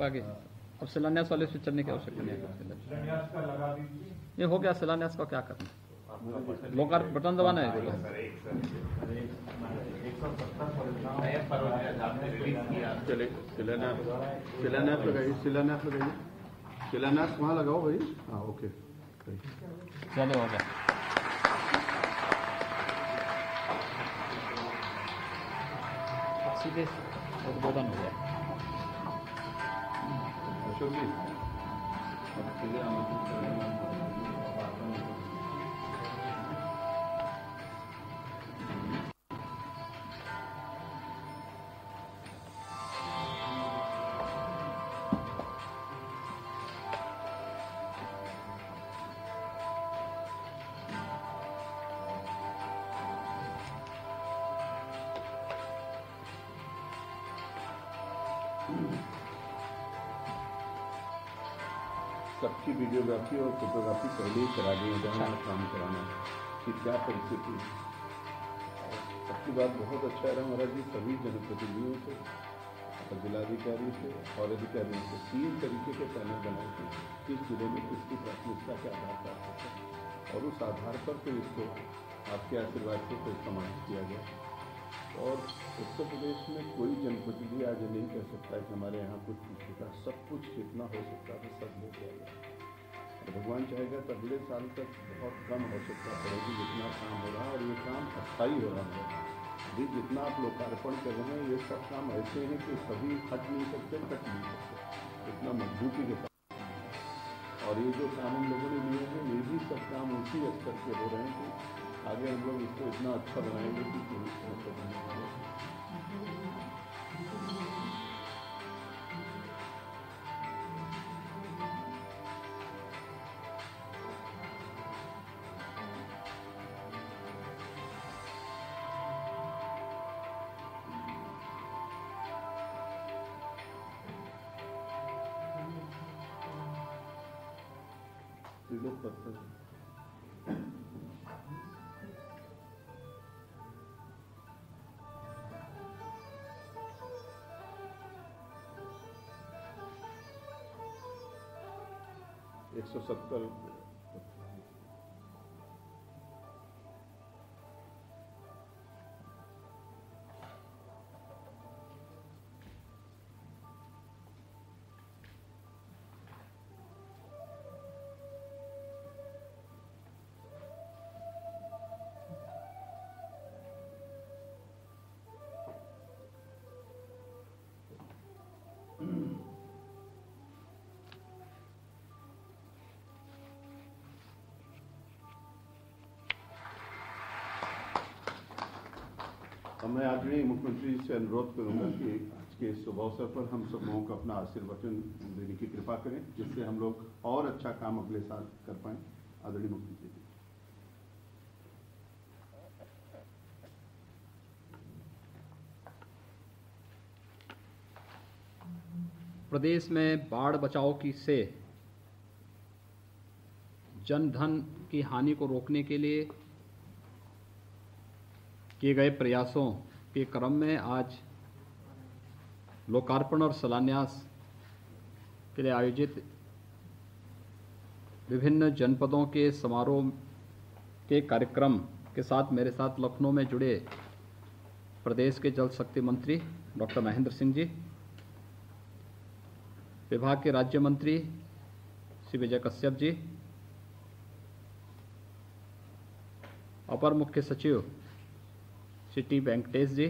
आगे अब शिलान्यास वाले से चलने की आवश्यकता नहीं है। ये हो गया, शिलान्यास का क्या करना, लोकार्पण बटन दबाना है। चले, शिलान्यास लगाइए, शिलान्यास वहाँ लगाओ भाई। हाँ, ओके, चलो हो गया। सीधे उद्बोधन हो गया। अशोक जी, अब सीधे आमंत्रित करेंगे। सबकी वीडियोग्राफी और फोटोग्राफी पहले ही करा दी है, जहाँ काम कराना कि क्या परिस्थिति। सबकी बात बहुत अच्छा है महाराज जी, सभी जनप्रतिनिधियों से और जिलाधिकारी से और अधिकारियों से 3 तरीके के पैनल बनाए थे, किस जिले में किसकी प्राथमिकता के आधार पर है और उस आधार पर फिर इसको आपके आशीर्वाद से फिर समाप्त किया गया। और उत्तर प्रदेश में कोई जनप्रतिनिधि आज नहीं कह सकता है कि हमारे यहाँ कुछ नहीं होता, सब कुछ जितना हो सकता है सब हो जाएगा। भगवान चाहेगा तो अगले साल तक बहुत कम आवश्यकता पड़ेगी जितना काम हो रहा है, और ये काम अस्थायी हो रहा है। अभी जितना आप लोकार्पण कर रहे हैं ये सब काम ऐसे हैं कि सभी हट नहीं सकते, कट नहीं सकते, इतना मजबूती के साथ। और ये जो काम हम लोगों ने लिए हैं ये भी सब काम उसी स्तर के हो रहे हैं कि आगे हम लोग इसको इतना अच्छा बनाएंगे कि पूरी तरह से बनाएंगे। पत्थर 170 मैं आदरणीय मुख्यमंत्री से अनुरोध करूंगा कि आज के शुभ अवसर पर हम सब लोगों को अपना आशीर्वचन देने की कृपा करें, जिससे हम लोग और अच्छा काम अगले साल कर पाएं। आदरणीय मुख्यमंत्री जी। प्रदेश में बाढ़ बचाव की से जनधन की हानि को रोकने के लिए किए गए प्रयासों के क्रम में आज लोकार्पण और शिलान्यास के लिए आयोजित विभिन्न जनपदों के समारोह के कार्यक्रम के साथ मेरे साथ लखनऊ में जुड़े प्रदेश के जल शक्ति मंत्री डॉक्टर महेंद्र सिंह जी, विभाग के राज्य मंत्री श्री विजय कश्यप जी, अपर मुख्य सचिव श्री टी वेंकटेश जी,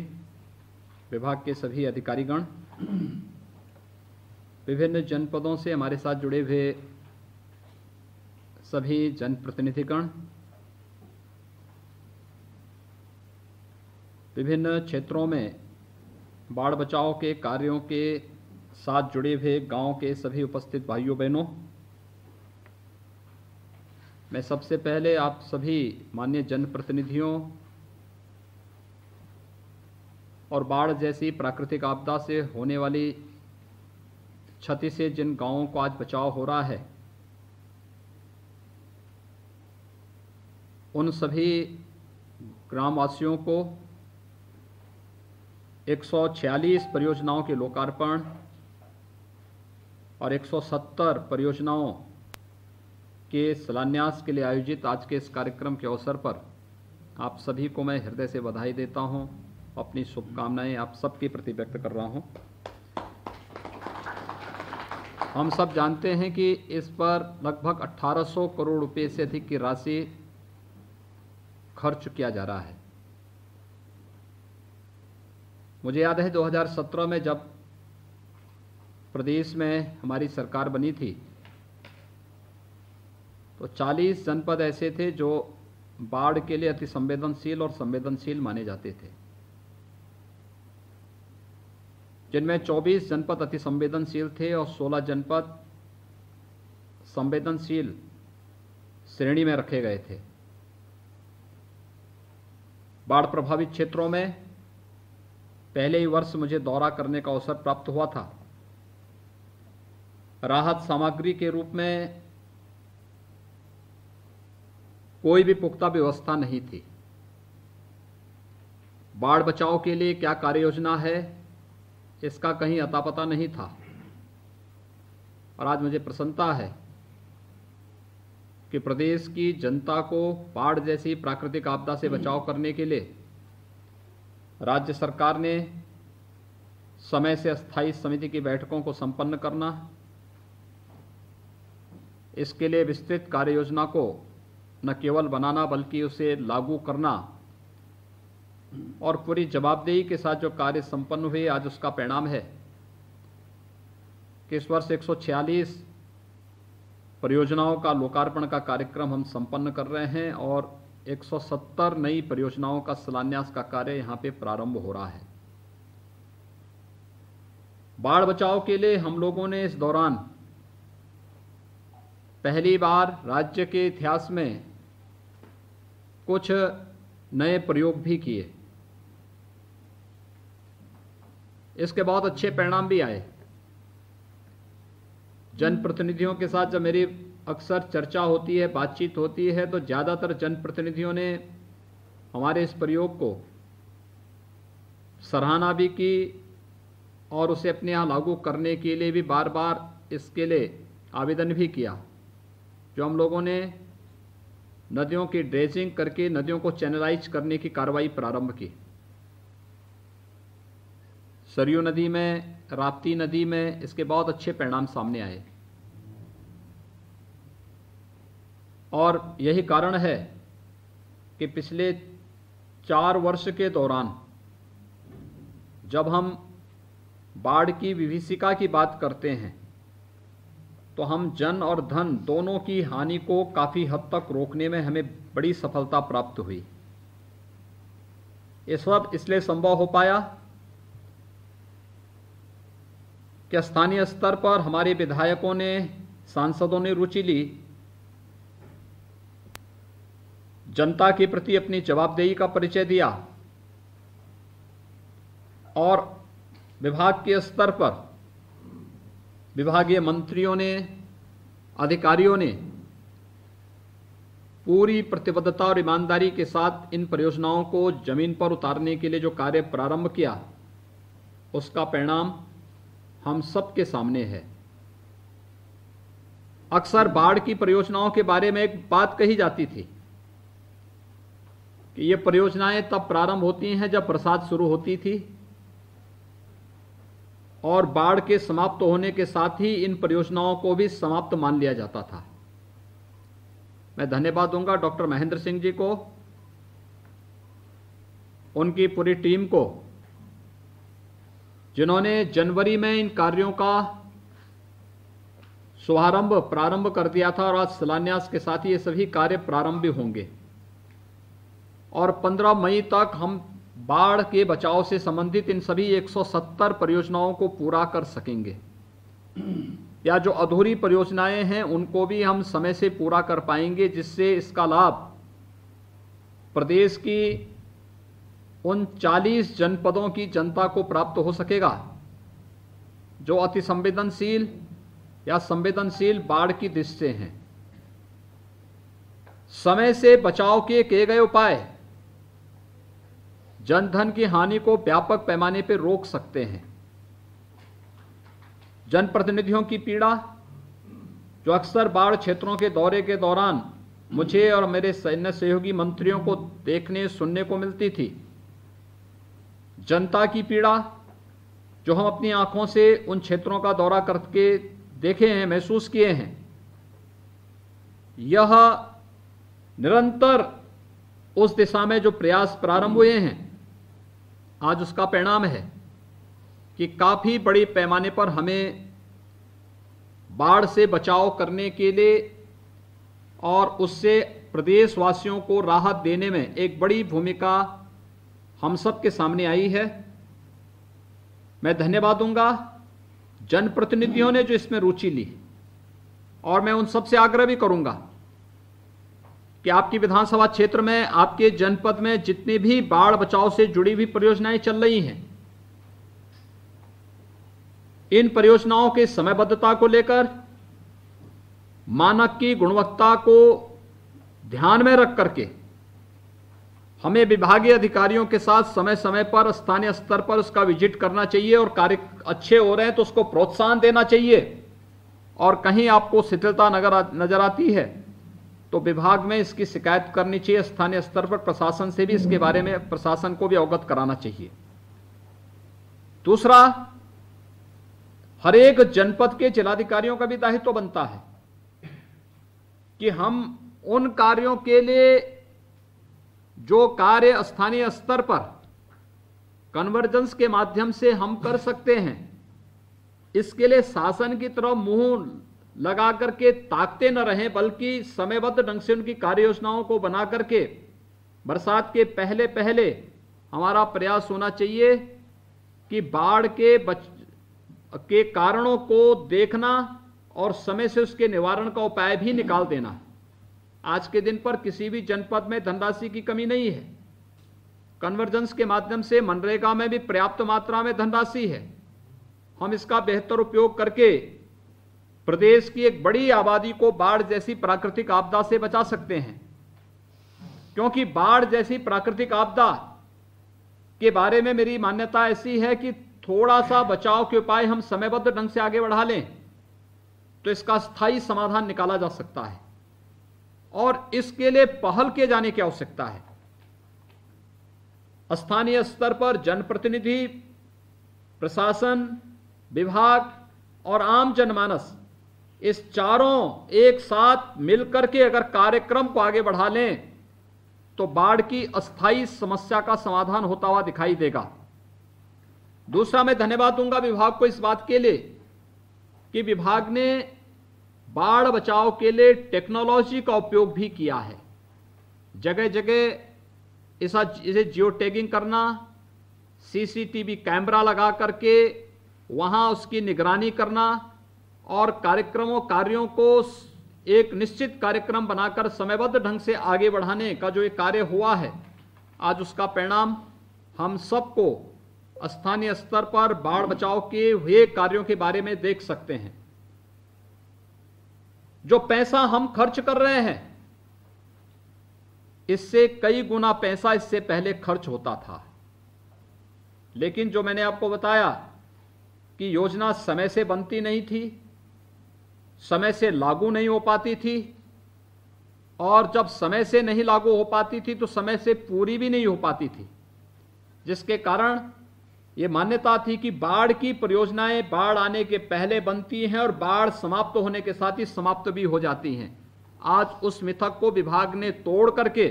विभाग के सभी अधिकारीगण, विभिन्न जनपदों से हमारे साथ जुड़े हुए सभी जनप्रतिनिधिगण, विभिन्न क्षेत्रों में बाढ़ बचाव के कार्यों के साथ जुड़े हुए गांव के सभी उपस्थित भाइयों बहनों, मैं सबसे पहले आप सभी माननीय जनप्रतिनिधियों और बाढ़ जैसी प्राकृतिक आपदा से होने वाली क्षति से जिन गांवों को आज बचाव हो रहा है, उन सभी ग्रामवासियों को 146 परियोजनाओं के लोकार्पण और 170 परियोजनाओं के शिलान्यास के लिए आयोजित आज के इस कार्यक्रम के अवसर पर आप सभी को मैं हृदय से बधाई देता हूं, अपनी शुभकामनाएं आप सबके प्रति व्यक्त कर रहा हूं। हम सब जानते हैं कि इस पर लगभग 1800 करोड़ रुपए से अधिक की राशि खर्च किया जा रहा है। मुझे याद है 2017 में जब प्रदेश में हमारी सरकार बनी थी तो 40 जनपद ऐसे थे जो बाढ़ के लिए अति संवेदनशील और संवेदनशील माने जाते थे, जिनमें 24 जनपद अति संवेदनशील थे और 16 जनपद संवेदनशील श्रेणी में रखे गए थे। बाढ़ प्रभावित क्षेत्रों में पहले ही वर्ष मुझे दौरा करने का अवसर प्राप्त हुआ था। राहत सामग्री के रूप में कोई भी पुख्ता व्यवस्था नहीं थी। बाढ़ बचाव के लिए क्या कार्य योजना है, इसका कहीं अता पता नहीं था। और आज मुझे प्रसन्नता है कि प्रदेश की जनता को बाढ़ जैसी प्राकृतिक आपदा से बचाव करने के लिए राज्य सरकार ने समय से अस्थायी समिति की बैठकों को संपन्न करना, इसके लिए विस्तृत कार्य योजना को न केवल बनाना बल्कि उसे लागू करना और पूरी जवाबदेही के साथ जो कार्य संपन्न हुए, आज उसका परिणाम है कि इस वर्ष 146 परियोजनाओं का लोकार्पण का कार्यक्रम हम संपन्न कर रहे हैं और 170 नई परियोजनाओं का शिलान्यास का कार्य यहां पे प्रारंभ हो रहा है। बाढ़ बचाव के लिए हम लोगों ने इस दौरान पहली बार राज्य के इतिहास में कुछ नए प्रयोग भी किए। इसके बहुत अच्छे परिणाम भी आए। जनप्रतिनिधियों के साथ जब मेरी अक्सर चर्चा होती है, बातचीत होती है, तो ज़्यादातर जनप्रतिनिधियों ने हमारे इस प्रयोग को सराहना भी की और उसे अपने यहाँ लागू करने के लिए भी बार बार इसके लिए आवेदन भी किया। जो हम लोगों ने नदियों की ड्रेजिंग करके नदियों को चैनलाइज करने की कार्रवाई प्रारंभ की। सरयू नदी में, राप्ती नदी में इसके बहुत अच्छे परिणाम सामने आए और यही कारण है कि पिछले 4 वर्ष के दौरान जब हम बाढ़ की विभीषिका की बात करते हैं तो हम जन और धन दोनों की हानि को काफ़ी हद तक रोकने में हमें बड़ी सफलता प्राप्त हुई। ये सब इसलिए संभव हो पाया कि स्थानीय स्तर पर हमारे विधायकों ने, सांसदों ने रुचि ली, जनता के प्रति अपनी जवाबदेही का परिचय दिया और विभाग के स्तर पर विभागीय मंत्रियों ने, अधिकारियों ने पूरी प्रतिबद्धता और ईमानदारी के साथ इन परियोजनाओं को जमीन पर उतारने के लिए जो कार्य प्रारंभ किया, उसका परिणाम हम सबके सामने है। अक्सर बाढ़ की परियोजनाओं के बारे में एक बात कही जाती थी कि ये परियोजनाएं तब प्रारंभ होती हैं जब बरसात शुरू होती थी और बाढ़ के समाप्त होने के साथ ही इन परियोजनाओं को भी समाप्त मान लिया जाता था। मैं धन्यवाद दूंगा डॉक्टर महेंद्र सिंह जी को, उनकी पूरी टीम को, जिन्होंने जनवरी में इन कार्यों का प्रारंभ कर दिया था और आज शिलान्यास के साथ ही ये सभी कार्य प्रारंभ भी होंगे और 15 मई तक हम बाढ़ के बचाव से संबंधित इन सभी 170 परियोजनाओं को पूरा कर सकेंगे, या जो अधूरी परियोजनाएं हैं उनको भी हम समय से पूरा कर पाएंगे, जिससे इसका लाभ प्रदेश की उन 40 जनपदों की जनता को प्राप्त हो सकेगा जो अति संवेदनशील या संवेदनशील बाढ़ की दृष्टि से हैं। समय से बचाव के किए गए उपाय जनधन की हानि को व्यापक पैमाने पर रोक सकते हैं। जनप्रतिनिधियों की पीड़ा जो अक्सर बाढ़ क्षेत्रों के दौरे के दौरान मुझे और मेरे सैन्य सहयोगी मंत्रियों को देखने सुनने को मिलती थी, जनता की पीड़ा जो हम अपनी आंखों से उन क्षेत्रों का दौरा करके देखे हैं, महसूस किए हैं, यह निरंतर उस दिशा में जो प्रयास प्रारंभ हुए हैं, आज उसका परिणाम है कि काफी बड़े पैमाने पर हमें बाढ़ से बचाव करने के लिए और उससे प्रदेशवासियों को राहत देने में एक बड़ी भूमिका हम सब के सामने आई है। मैं धन्यवाद दूंगा जनप्रतिनिधियों ने जो इसमें रुचि ली, और मैं उन सब से आग्रह भी करूंगा कि आपकी विधानसभा क्षेत्र में, आपके जनपद में जितनी भी बाढ़ बचाव से जुड़ी हुई परियोजनाएं चल रही हैं, इन परियोजनाओं के समयबद्धता को लेकर मानक की गुणवत्ता को ध्यान में रख करके हमें विभागीय अधिकारियों के साथ समय समय पर स्थानीय स्तर पर उसका विजिट करना चाहिए और कार्य अच्छे हो रहे हैं तो उसको प्रोत्साहन देना चाहिए, और कहीं आपको शिथिलता नजर आती है तो विभाग में इसकी शिकायत करनी चाहिए। स्थानीय स्तर पर प्रशासन से भी इसके बारे में प्रशासन को भी अवगत कराना चाहिए। दूसरा, हर एक जनपद के जिलाधिकारियों का भी दायित्व बनता है कि हम उन कार्यों के लिए जो कार्य स्थानीय स्तर पर कन्वर्जेंस के माध्यम से हम कर सकते हैं, इसके लिए शासन की तरफ मुंह लगा करके ताकते न रहें, बल्कि समयबद्ध ढंग से उनकी कार्य योजनाओं को बना करके बरसात के पहले पहले हमारा प्रयास होना चाहिए कि बाढ़ के कारणों को देखना और समय से उसके निवारण का उपाय भी निकाल देना। आज के दिन पर किसी भी जनपद में धनराशि की कमी नहीं है। कन्वर्जेंस के माध्यम से मनरेगा में भी पर्याप्त मात्रा में धनराशि है। हम इसका बेहतर उपयोग करके प्रदेश की एक बड़ी आबादी को बाढ़ जैसी प्राकृतिक आपदा से बचा सकते हैं, क्योंकि बाढ़ जैसी प्राकृतिक आपदा के बारे में मेरी मान्यता ऐसी है कि थोड़ा सा बचाव के उपाय हम समयबद्ध ढंग से आगे बढ़ा लें तो इसका स्थायी समाधान निकाला जा सकता है, और इसके लिए पहल किए जाने की आवश्यकता है। स्थानीय स्तर पर जनप्रतिनिधि, प्रशासन, विभाग और आम जनमानस, इस चारों एक साथ मिलकर के अगर कार्यक्रम को आगे बढ़ा लें तो बाढ़ की अस्थायी समस्या का समाधान होता हुआ दिखाई देगा। दूसरा, मैं धन्यवाद दूंगा विभाग को इस बात के लिए कि विभाग ने बाढ़ बचाव के लिए टेक्नोलॉजी का उपयोग भी किया है। जगह जगह इसे जियो टैगिंग करना, सीसीटीवी कैमरा लगा करके वहां उसकी निगरानी करना और कार्यों को एक निश्चित कार्यक्रम बनाकर समयबद्ध ढंग से आगे बढ़ाने का जो ये कार्य हुआ है, आज उसका परिणाम हम सबको स्थानीय स्तर पर बाढ़ बचाव के हुए कार्यों के बारे में देख सकते हैं। जो पैसा हम खर्च कर रहे हैं, इससे कई गुना पैसा इससे पहले खर्च होता था, लेकिन जो मैंने आपको बताया कि योजना समय से बनती नहीं थी, समय से लागू नहीं हो पाती थी, और जब समय से नहीं लागू हो पाती थी तो समय से पूरी भी नहीं हो पाती थी, जिसके कारण ये मान्यता थी कि बाढ़ की परियोजनाएं बाढ़ आने के पहले बनती हैं और बाढ़ समाप्त होने के साथ ही समाप्त भी हो जाती हैं। आज उस मिथक को विभाग ने तोड़ करके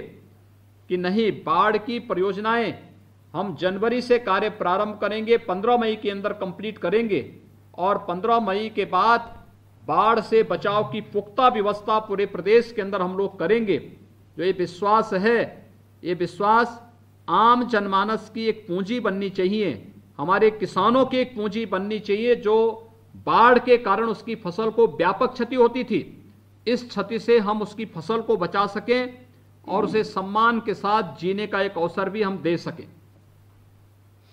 कि नहीं, बाढ़ की परियोजनाएं हम जनवरी से कार्य प्रारंभ करेंगे, 15 मई के अंदर कंप्लीट करेंगे और 15 मई के बाद बाढ़ से बचाव की पुख्ता व्यवस्था पूरे प्रदेश के अंदर हम लोग करेंगे। जो ये विश्वास है, ये विश्वास आम जनमानस की एक पूंजी बननी चाहिए, हमारे किसानों की एक पूंजी बननी चाहिए जो बाढ़ के कारण उसकी फसल को व्यापक क्षति होती थी। इस क्षति से हम उसकी फसल को बचा सकें और उसे सम्मान के साथ जीने का एक अवसर भी हम दे सकें।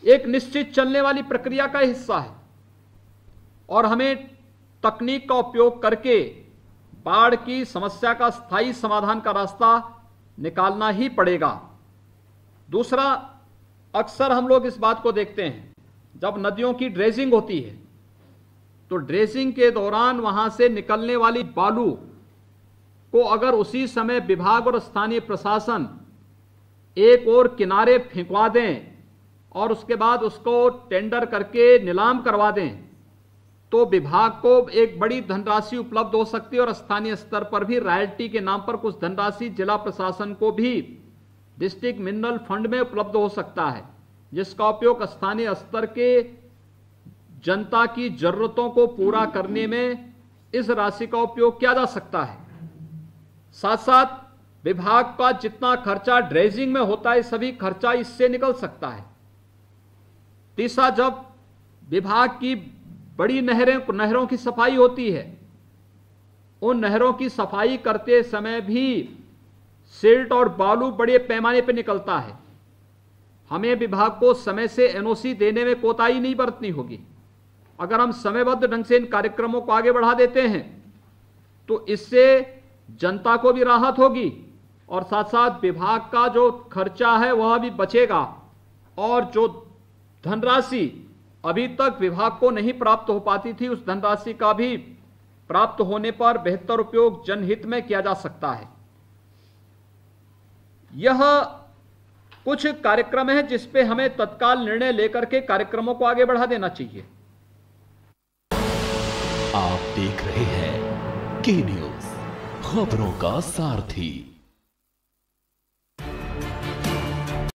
एक निश्चित चलने वाली प्रक्रिया का हिस्सा है और हमें तकनीक का उपयोग करके बाढ़ की समस्या का स्थायी समाधान का रास्ता निकालना ही पड़ेगा। दूसरा, अक्सर हम लोग इस बात को देखते हैं जब नदियों की ड्रेजिंग होती है तो ड्रेजिंग के दौरान वहां से निकलने वाली बालू को अगर उसी समय विभाग और स्थानीय प्रशासन एक और किनारे फेंकवा दें और उसके बाद उसको टेंडर करके नीलाम करवा दें तो विभाग को एक बड़ी धनराशि उपलब्ध हो सकती है और स्थानीय स्तर पर भी रॉयल्टी के नाम पर कुछ धनराशि जिला प्रशासन को भी डिस्ट्रिक्ट मिनरल फंड में उपलब्ध हो सकता है, जिसका उपयोग स्थानीय स्तर के जनता की जरूरतों को पूरा करने में इस राशि का उपयोग किया जा सकता है। साथ साथ विभाग का जितना खर्चा ड्रेजिंग में होता है, सभी खर्चा इससे निकल सकता है। तीसरा, जब विभाग की बड़ी नहरों की सफाई होती है, उन नहरों की सफाई करते समय भी सिल्ट और बालू बड़े पैमाने पर निकलता है। हमें विभाग को समय से एनओसी देने में कोताही नहीं बरतनी होगी। अगर हम समयबद्ध ढंग से इन कार्यक्रमों को आगे बढ़ा देते हैं तो इससे जनता को भी राहत होगी और साथ साथ विभाग का जो खर्चा है वह भी बचेगा और जो धनराशि अभी तक विभाग को नहीं प्राप्त हो पाती थी उस धनराशि का भी प्राप्त होने पर बेहतर उपयोग जनहित में किया जा सकता है। यह कुछ कार्यक्रम है जिस पे हमें तत्काल निर्णय लेकर के कार्यक्रमों को आगे बढ़ा देना चाहिए। आप देख रहे हैं के न्यूज़, खबरों का सारथी।